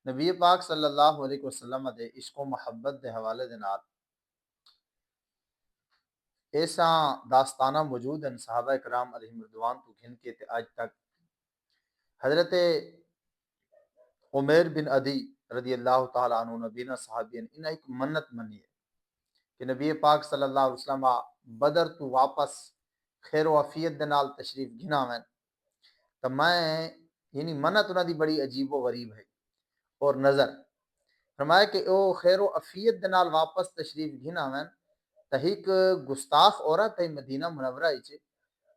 نبی پاک صلی اللہ علیہ وسلم دے عشق و محبت دے حوالے دے نال ایسا داستانہ موجود ہیں صحابہ کرام علیہ مردوان تو گھن کے تے آج تک حضرت عمیر بن عدی رضی اللہ تعالیٰ عنہ نبینا صحابین انہیں ایک منت منی ہے کہ نبی پاک صلی اللہ علیہ وسلم بدر تو واپس خیر و عافیت دے نال تشریف گھنا میں تو میں یعنی منت انہاں دی بڑی عجیب و غریب ہے اور نظر فرمایا کہ او خیر و عافیت دے نال واپس تشریف گھنا میں تحیک گستاخ عورت ہے مدینہ منورہ وچ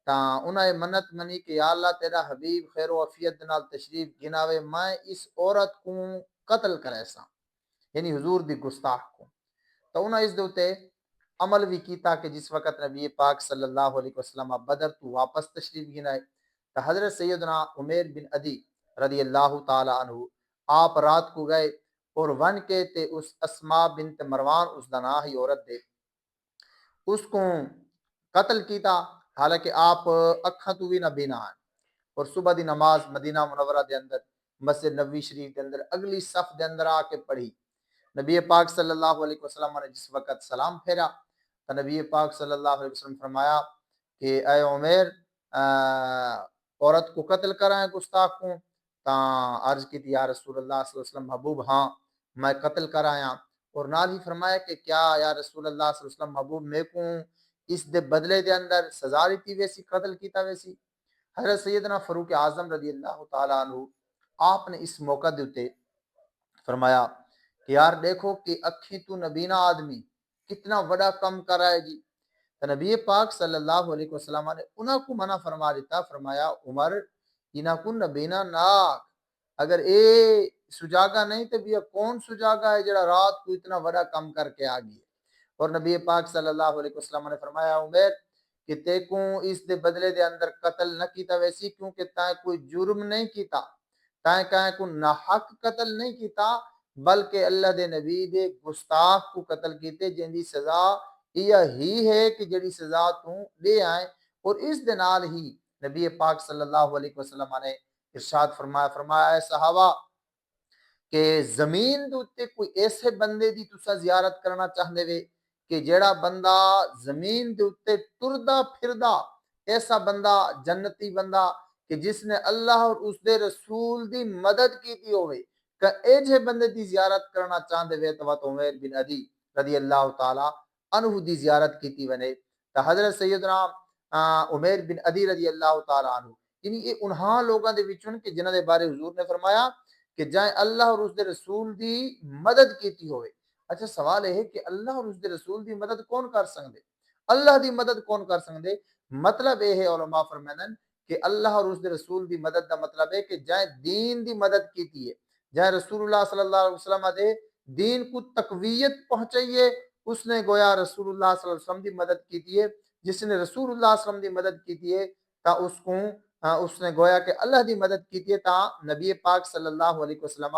تاں انہاں منت منی کہ یا اللہ تیرا حبیب خیر و عافیت دے نال تشریف گھناوے میں اس عورت کو قتل کرے سا یعنی حضور دی گستاخ کو تو انہاں اس دے اوتے عمل بھی کیتا کہ جس وقت نبی پاک صلی اللہ علیہ وسلم بدر تو واپس تشریف گھنائے تو حضرت سیدنا عمیر بن عدی رضی اللہ تعالی عنہ آپ رات کو گئے اور ون کے تے اس اسماء بنت مروان اس دا نام ہی عورت دے اس کو قتل کیتا حالانکہ آپ اکھاں تو بھی نہ بینا ہیں اور صبح دی نماز مدینہ منورہ دے اندر مسجد نبوی شریف دے اندر اگلی صف دے اندر آ کے پڑھی نبی پاک صلی اللہ علیہ وسلم نے جس وقت سلام پھیرا تو نبی پاک صلی اللہ علیہ وسلم فرمایا کہ اے عمیر عورت کو قتل کرائیں گستاخ کو تاں عرض کی یا رسول اللہ صلی اللہ علیہ وسلم محبوب ہاں میں قتل کرایا اور نال ہی فرمایا کہ کیا یا رسول اللہ صلی اللہ علیہ وسلم محبوب میں کو اس دے بدلے دے اندر سزا دیتی ویسی قتل کیتا ویسی حضرت سیدنا فاروق اعظم رضی اللہ تعالیٰ عنہ آپ نے اس موقع دیتے فرمایا کہ یار دیکھو کہ اکھی تو نبینا آدمی کتنا بڑا کم کر رہا ہے جی تو نبی پاک صلی اللہ علیہ وسلم نے انہاں کو منع فرما دیتا فرمایا عمر انہاں کو نبینا ناک اگر اے سجاگا نہیں تو بھی کون سجاگا ہے جڑا رات کو اتنا بڑا کم کر کے آ گئی اور نبی پاک صلی اللہ علیہ وسلم نے فرمایا عمر کہ تے کو اس دے بدلے دے اندر قتل نہ کیتا ویسی کیونکہ تائیں کوئی جرم نہیں کیتا تائیں کہیں کو ناحق قتل نہیں کیتا بلکہ اللہ دے نبی دے گستاخ کو قتل کیتے جن دی سزا یہی ہے کہ جڑی سزا تو لے آئیں اور اس دے نال ہی نبی پاک صلی اللہ علیہ وسلم نے ارشاد فرمایا اے صحابہ کہ زمین دے اوتے کوئی ایسے بندے دی تسا زیارت کرنا چاہندے وے کہ جیڑا بندہ زمین دے اوتے ٹردا پھردا ایسا بندہ جنتی بندہ کہ جس نے اللہ اور اس دے رسول دی مدد کیتی ہوئے کہ ایجے بندے دی زیارت کرنا چاہندے وے تو عمیر بن عدی رضی اللہ تعالی عنہ دی زیارت کیتی ونے تو حضرت سیدنا عمیر بن عدی رضی اللہ تعالی عنہ یعنی یہ انہاں لوگاں دے وچوں کہ جنہاں دے بارے حضور نے فرمایا کہ جائیں اللہ اور اس دے رسول دی مدد کیتی ہوئے اچھا سوال ہے کہ اللہ اور اس دے رسول دی مدد کون کر سکتے اللہ دی مدد کون کر سکتے مطلب یہ ہے علماء فرمائن کہ اللہ اور اس دے رسول دی مدد دا مطلب ہے کہ جائیں دین دی مدد کیتی ہے جائیں رسول اللہ صلی اللہ علیہ وسلم دے دین کو تقویت پہنچائیے اس نے گویا رسول اللہ صلی اللہ علیہ وسلم دی مدد کیتی ہے جس نے رسول اللہ صلی اللہ علیہ وسلم دی مدد کیتی ہے تا اس کو اس نے گویا کہ اللہ دی مدد کیتی ہے تا نبی پاک صلی اللہ علیہ وسلم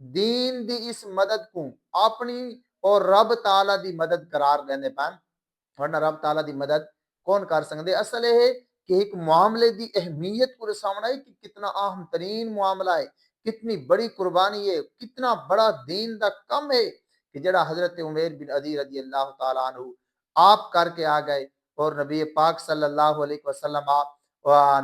دین دی اس مدد کو اپنی اور رب تعالی دی مدد قرار دینے پائیں ورنہ رب تعالی دی مدد کون کر سکتے اصل ہے کہ ایک معاملے دی اہمیت کو سامنا ہے کہ کتنا اہم ترین معاملہ ہے کتنی بڑی قربانی ہے کتنا بڑا دین دا کم ہے کہ جڑا حضرت عمیر بن عدی رضی اللہ تعالی عنہ آپ کر کے آ گئے اور نبی پاک صلی اللہ علیہ وسلم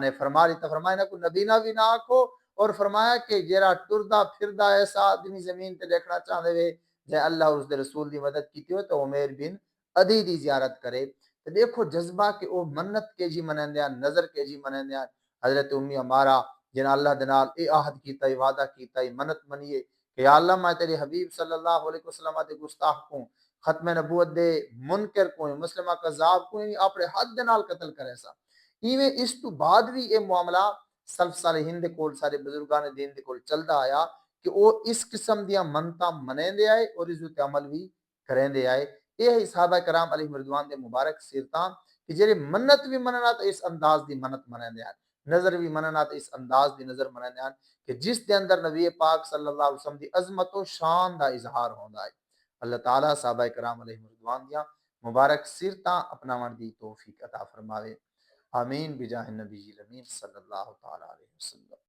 نے فرمایا نہ کو نبینا بھی نہ آکھو اور فرمایا کہ جیرا ٹردا پھردا ایسا آدمی زمین تے دیکھنا چاہندے وے جے اللہ اس دے رسول دی مدد کیتی ہو تو عمیر بن عدی دی زیارت کرے تو دیکھو جذبہ کہ او منت کے جی منندیاں نظر کے جی منندیاں حضرت امی ہمارا جن اللہ دے نال اے عہد کیتا ہے وعدہ کیتا ہے منت منیے کہ یا اللہ میں تیرے حبیب صلی اللہ علیہ وسلم دے گستاخ کو ختم نبوت دے منکر کو مسلمہ کذاب کو اپنے حد دے نال قتل کرے سا ایویں اس تو بعد بھی یہ معاملہ سلف صالحین دے کول سارے بزرگان دین دے کول چلدا آیا کہ وہ اس قسم دیاں منتا منیندے آئے اور اس تے عمل بھی کریندے آئے یہ صحابہ کرام علیہ رضوان دے مبارک سیرتاں کہ جڑے منت بھی مننا تو اس انداز دی منت منیندے آئے نظر بھی مننا تو اس انداز دی نظر منیندے آئے کہ جس دے اندر نبی پاک صلی اللہ علیہ وسلم دی عظمت و شان دا اظہار ہوندا ہے اللہ تعالیٰ صحابہ کرام علیہ رضوان دیاں مبارک سیرتاں اپناون دی توفیق عطا فرماوے آمین بجاہ النبی الامین صلی اللہ تعالی علیہ وسلم